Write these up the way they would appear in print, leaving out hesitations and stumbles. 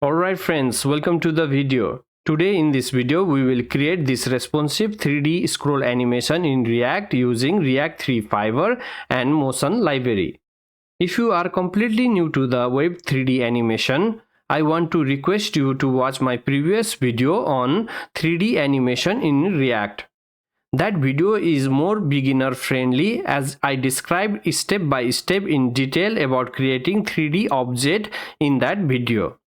Alright friends, welcome to the video. Today in this video we will create this responsive 3D scroll animation in React using React 3 Fiber and Motion library. If you are completely new to the web 3D animation, I want to request you to watch my previous video on 3D animation in React. That video is more beginner friendly as I described step by step in detail about creating 3D object in that video.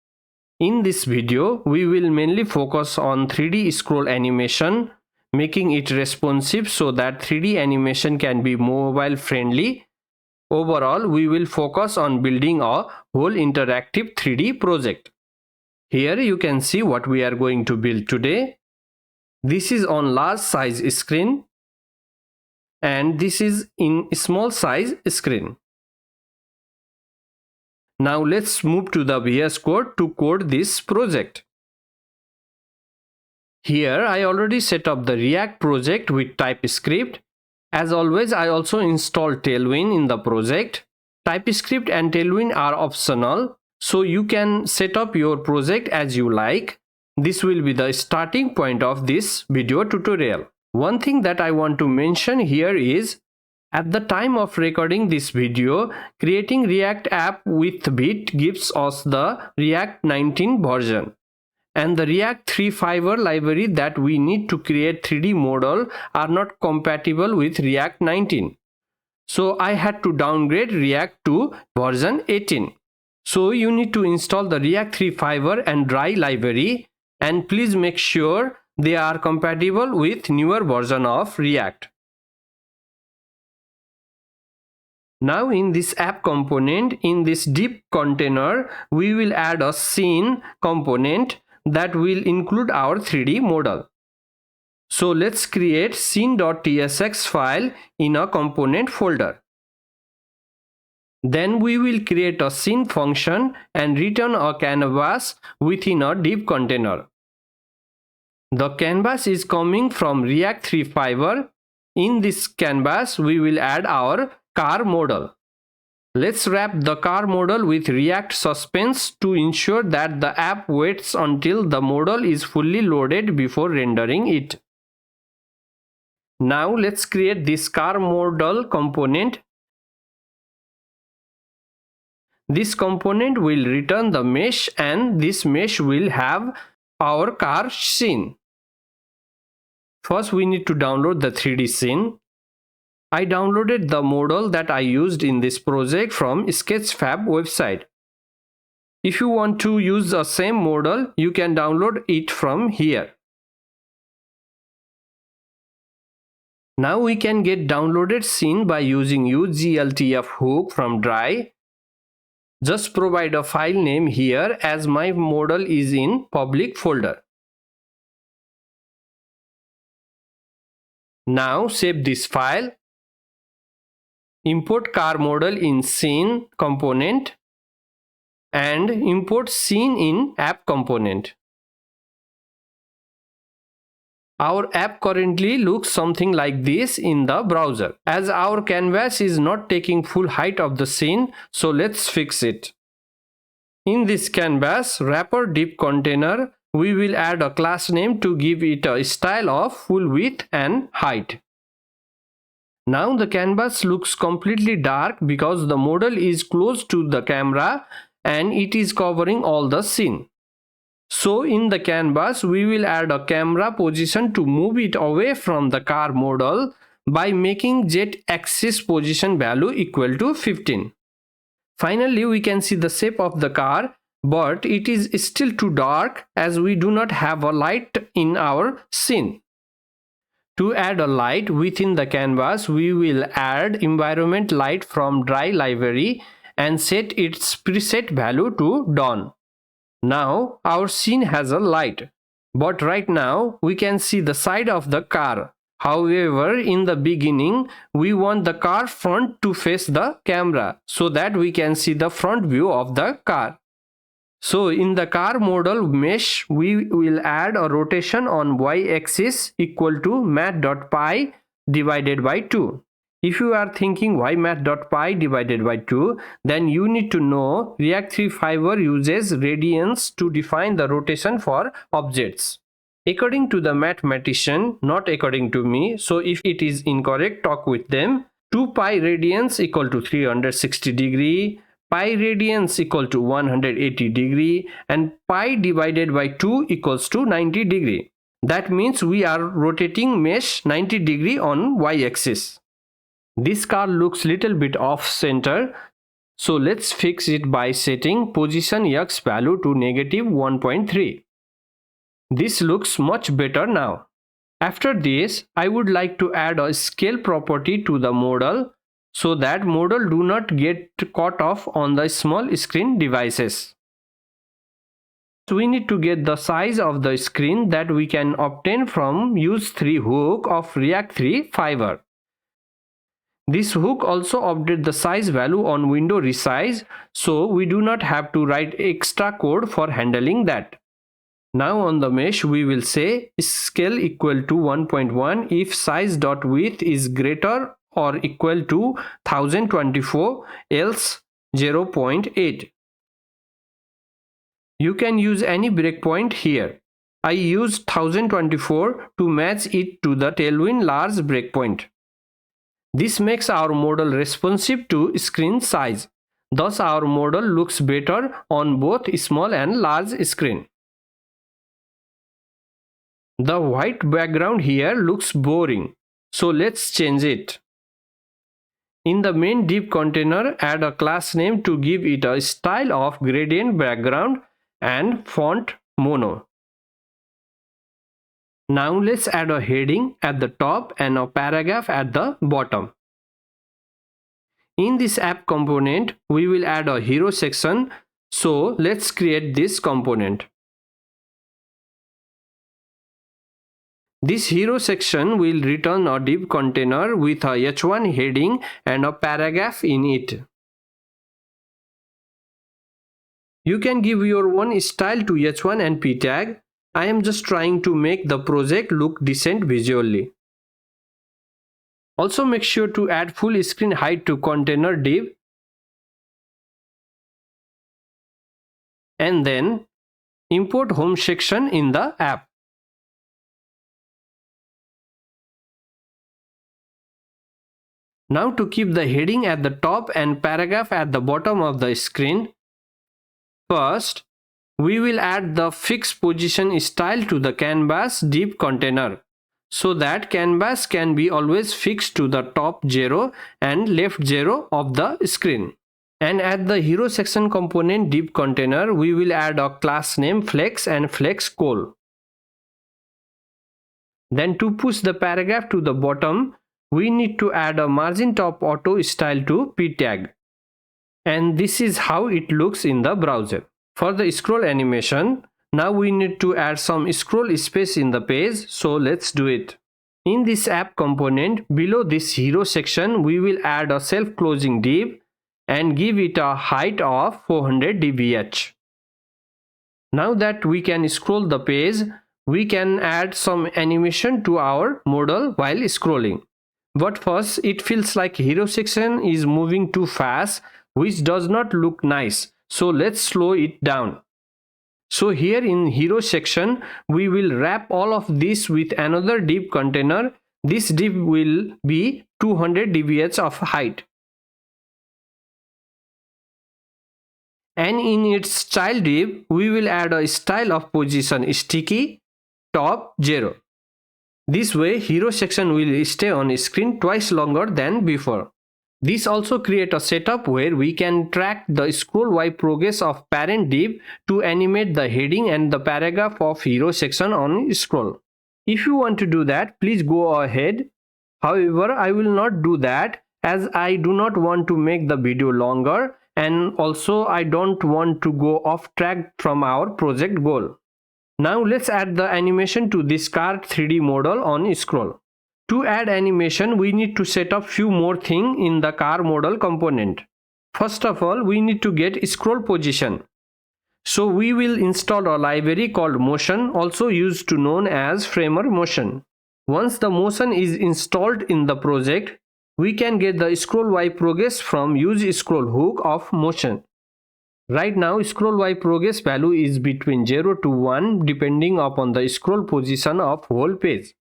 In this video, we will mainly focus on 3D scroll animation, making it responsive so that 3D animation can be mobile friendly. Overall, we will focus on building a whole interactive 3D project. Here you can see what we are going to build today. This is on large size screen and this is in small size screen. Now let's move to the VS Code to code this project. Here I already set up the React project with TypeScript. As always, I also installed Tailwind in the project. TypeScript and Tailwind are optional, so you can set up your project as you like. This will be the starting point of this video tutorial. One thing that I want to mention here is, at the time of recording this video, creating React app with Bit gives us the React 19 version. And the React 3 Fiber library that we need to create 3D model are not compatible with React 19. So I had to downgrade React to version 18. So you need to install the React 3 Fiber and drei library, and please make sure they are compatible with newer version of React. Now in this app component, in this div container, we will add a scene component that will include our 3D model. So let's create scene.tsx file in a component folder. Then we will create a scene function and return a canvas within a div container. The canvas is coming from React 3 Fiber. In this canvas, we will add our car model. Let's wrap the car model with React suspense to ensure that the app waits until the model is fully loaded before rendering it. Now let's create this car model component. This component will return the mesh, and this mesh will have our car scene. First we need to download the 3D scene. I downloaded the model that I used in this project from Sketchfab website. If you want to use the same model, you can download it from here. Now we can get downloaded scene by using ugltf hook from drei. Just provide a file name here as my model is in public folder. Now save this file. Import car model in scene component and import scene in app component. Our app currently looks something like this in the browser, as our canvas is not taking full height of the scene, so let's fix it. In this canvas wrapper div container, we will add a class name to give it a style of full width and height. Now the canvas looks completely dark because the model is close to the camera and it is covering all the scene. So in the canvas we will add a camera position to move it away from the car model by making z-axis position value equal to 15. Finally we can see the shape of the car, but it is still too dark as we do not have a light in our scene. To add a light within the canvas, we will add environment light from drei library and set its preset value to dawn. Now our scene has a light, but right now we can see the side of the car. However, in the beginning, we want the car front to face the camera so that we can see the front view of the car. So in the car model mesh, we will add a rotation on y-axis equal to mat.pi divided by 2. If you are thinking why math.py divided by 2, then you need to know React 3 Fiber uses radians to define the rotation for objects. According to the mathematician, not according to me, so if it is incorrect, talk with them. 2 pi radians equal to 360 degree, pi radians equal to 180 degree, and pi divided by 2 equals to 90 degree. That means we are rotating mesh 90 degree on y-axis. This car looks little bit off center, so let's fix it by setting position x value to negative 1.3. This looks much better now. After this, I would like to add a scale property to the model so that model do not get caught off on the small screen devices. So we need to get the size of the screen that we can obtain from use 3 hook of React 3 Fiber. This hook also updates the size value on window resize, so we do not have to write extra code for handling that. Now on the mesh we will say scale equal to 1.1 if size.width is greater or equal to 1024, else 0.8. You can use any breakpoint here. I used 1024 to match it to the Tailwind large breakpoint. This makes our model responsive to screen size. Thus our model looks better on both small and large screen. The white background here looks boring, so let's change it. In the main div container, add a class name to give it a style of gradient background and font mono. Now let's add a heading at the top and a paragraph at the bottom. In this app component, we will add a hero section, so let's create this component. This hero section will return a div container with a h1 heading and a paragraph in it. You can give your own style to h1 and p tag. I am just trying to make the project look decent visually. Also make sure to add full screen height to container div. And then import home section in the app. Now to keep the heading at the top and paragraph at the bottom of the screen, first we will add the fixed position style to the canvas div container so that canvas can be always fixed to the top 0 and left 0 of the screen. And at the hero section component div container, we will add a class name flex and flex col. Then to push the paragraph to the bottom, we need to add a margin top auto style to p tag. And this is how it looks in the browser. For the scroll animation, now we need to add some scroll space in the page, so let's do it. In this app component, below this hero section, we will add a self-closing div and give it a height of 400 dph. Now that we can scroll the page, we can add some animation to our model while scrolling. But first, it feels like hero section is moving too fast, which does not look nice. So let's slow it down. So here in hero section, we will wrap all of this with another div container. This div will be 200 dph of height. And in its child div, we will add a style of position sticky, top 0. This way, hero section will stay on screen twice longer than before. This also creates a setup where we can track the scroll Y progress of parent div to animate the heading and the paragraph of hero section on scroll. If you want to do that, please go ahead. However, I will not do that as I do not want to make the video longer, and also I don't want to go off track from our project goal. Now let's add the animation to this car 3D model on scroll. To add animation, we need to set up few more things in the car model component. First of all, we need to get scroll position. So we will install a library called motion, also used to known as framer motion. Once the motion is installed in the project, We can get the scroll Y progress from use scroll hook of motion. Right now scroll Y progress value is between 0 to 1 depending upon the scroll position of whole page.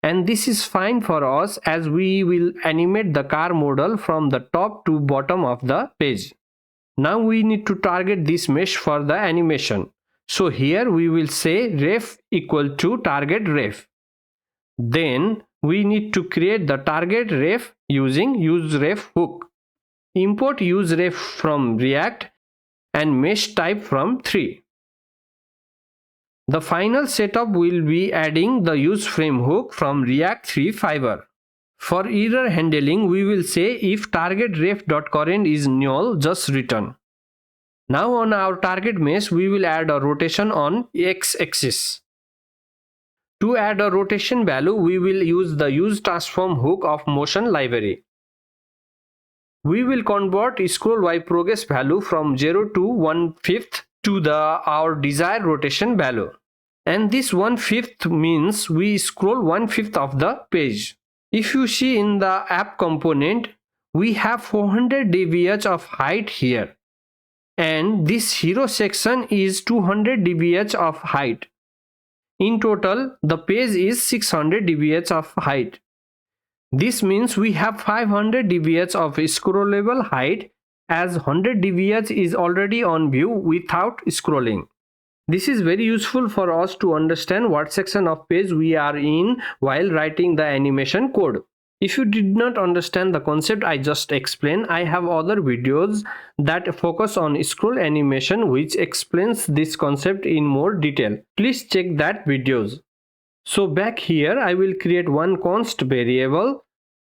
And this is fine for us as we will animate the car model from the top to bottom of the page. Now we need to target this mesh for the animation. So here we will say ref equal to target ref. Then we need to create the target ref using useRef hook. Import useRef from React and mesh type from 3. The final setup will be adding the useFrame hook from React 3 Fiber. For error handling, we will say if target ref.current is null, just return. Now on our target mesh, we will add a rotation on x-axis. To add a rotation value, we will use the useTransform hook of motion library. We will convert scroll Y progress value from 0 to 1/5 to our desired rotation value. And this 1/5 means we scroll 1/5 of the page. If you see in the app component, we have 400 dBH of height here. And this hero section is 200 dBH of height. In total, the page is 600 dBH of height. This means we have 500 dBH of scrollable height as 100 dBH is already on view without scrolling. This is very useful for us to understand what section of page we are in while writing the animation code. If you did not understand the concept I just explained, I have other videos that focus on scroll animation which explains this concept in more detail. Please check that videos. So back here I will create one const variable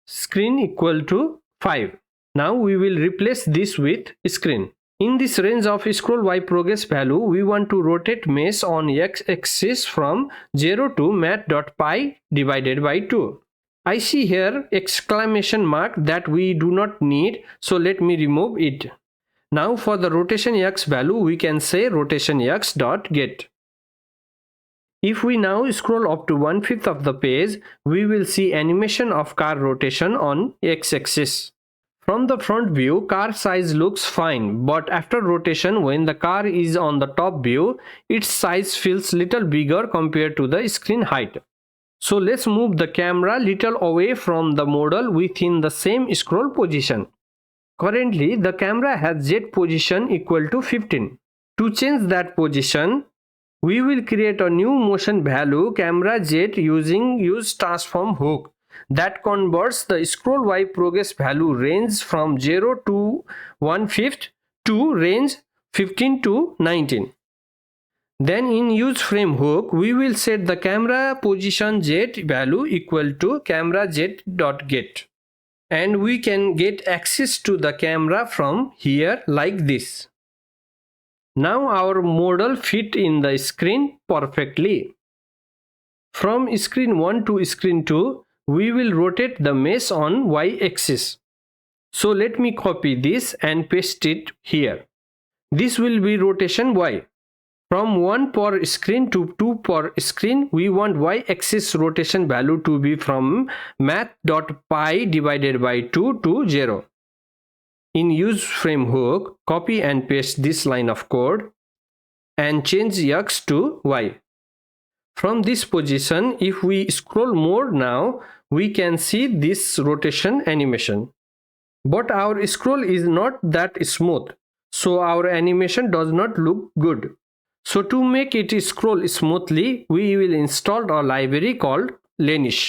screen equal to 5. Now we will replace this with screen. In this range of scroll Y progress value, we want to rotate mesh on x-axis from 0 to mat.pi divided by 2. I see here exclamation mark that we do not need, so let me remove it. Now for the rotation x value, we can say rotation x.get. If we now scroll up to 1/5 of the page, we will see animation of car rotation on x-axis. From the front view, car size looks fine, but after rotation, when the car is on the top view, its size feels little bigger compared to the screen height. So let's move the camera little away from the model within the same scroll position. Currently, the camera has Z position equal to 15. To change that position, we will create a new motion value camera Z using useTransform hook that converts the scroll Y progress value range from 0 to 1/5 to range 15 to 19. Then in useFrame hook, we will set the camera position Z value equal to camera Z.get. And we can get access to the camera from here like this. Now our model fit in the screen perfectly. From screen 1 to screen 2, we will rotate the mesh on y-axis. So let me copy this and paste it here. This will be rotation Y. From 1 per screen to 2 per screen, we want y-axis rotation value to be from mat.pi divided by 2 to 0. In useFrame hook, copy and paste this line of code and change x to y. From this position, if we scroll more now, we can see this rotation animation. But our scroll is not that smooth, so our animation does not look good. So to make it scroll smoothly, we will install a library called lenis.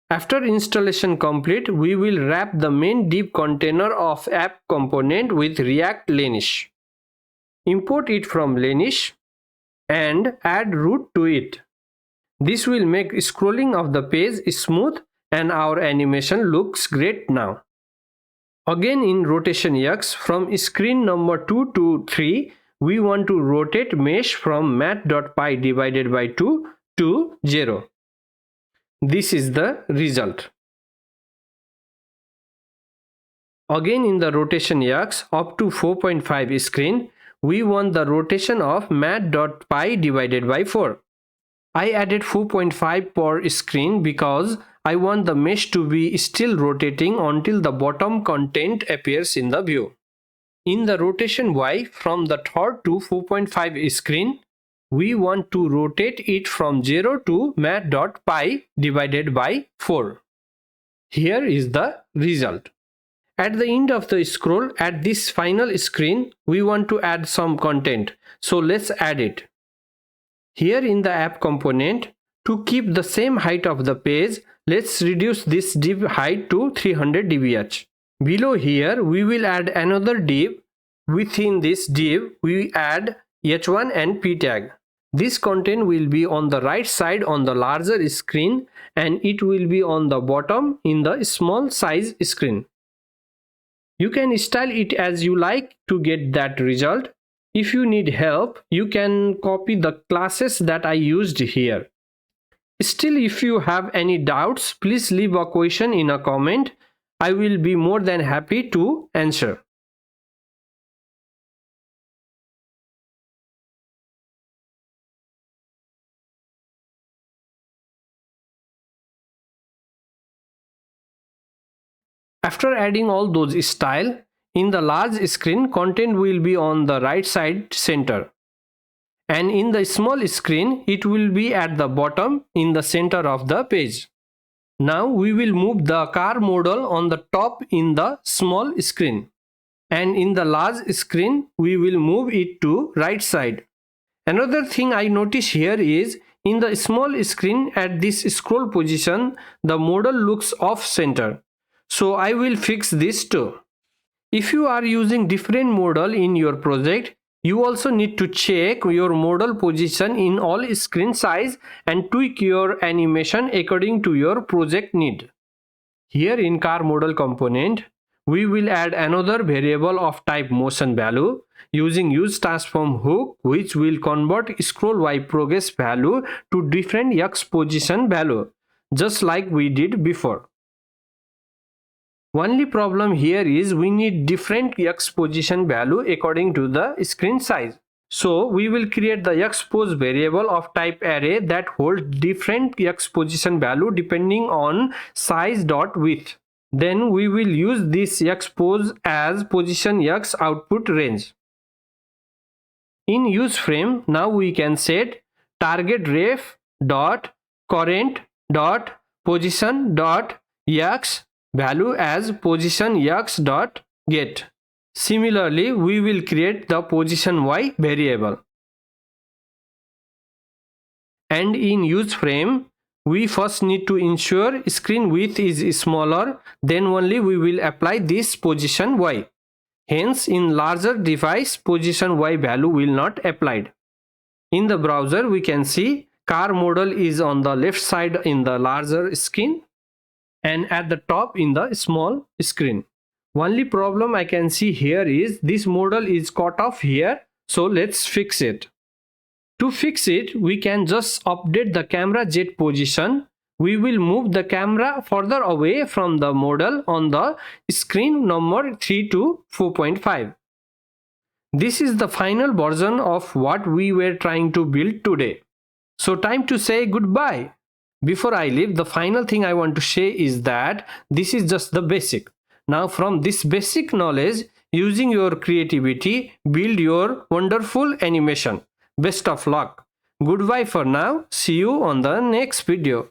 After installation complete, we will wrap the main div container of app component with React lenis. Import it from lenis and add root to it. This will make scrolling of the page smooth and our animation looks great now. Again in rotation X, from screen number 2 to 3, we want to rotate mesh from mat.pi divided by 2 to 0. This is the result. Again in the rotation X up to 4.5 screen, we want the rotation of mat.pi divided by 4. I added 4.5 per screen because I want the mesh to be still rotating until the bottom content appears in the view. In the rotation Y from the third to 4.5 screen, we want to rotate it from 0 to mat.pi divided by 4. Here is the result. At the end of the scroll, at this final screen, we want to add some content. So let's add it. Here in the app component, to keep the same height of the page, let's reduce this div height to 300 dbh. Below here, we will add another div. Within this div, we add h1 and p tag. This content will be on the right side on the larger screen and it will be on the bottom in the small size screen. You can style it as you like to get that result. If you need help, you can copy the classes that I used here. Still, if you have any doubts, please leave a question in a comment. I will be more than happy to answer. After adding all those styles, in the large screen, content will be on the right side center. And in the small screen, it will be at the bottom in the center of the page. Now we will move the car model on the top in the small screen. And in the large screen, we will move it to right side. Another thing I notice here is in the small screen at this scroll position, the model looks off center. So I will fix this too. If you are using different model in your project, you also need to check your model position in all screen size and tweak your animation according to your project need. Here in car model component, we will add another variable of type motion value using use transform hook, which will convert scroll Y progress value to different X position value, just like we did before. Only problem here is we need different X position value according to the screen size. So we will create the X pose variable of type array that holds different X position value depending on size dot width. Then we will use this X pose as position X output range. In use frame, now we can set target ref dot current dot position dot X value as position X dot get. Similarly, we will create the position Y variable. And in use frame, we first need to ensure screen width is smaller, then only we will apply this position Y. Hence, in larger device, position Y value will not applied. In the browser, we can see car model is on the left side in the larger screen and at the top in the small screen. Only problem I can see here is this model is cut off here, so let's fix it. To fix it, we can just update the camera jet position. We will move the camera further away from the model on the screen number 3 to 4.5. This is the final version of what we were trying to build today. So time to say goodbye. Before I leave, the final thing I want to say is that this is just the basic. Now from this basic knowledge, using your creativity, build your wonderful animation. Best of luck. Goodbye for now. See you on the next video.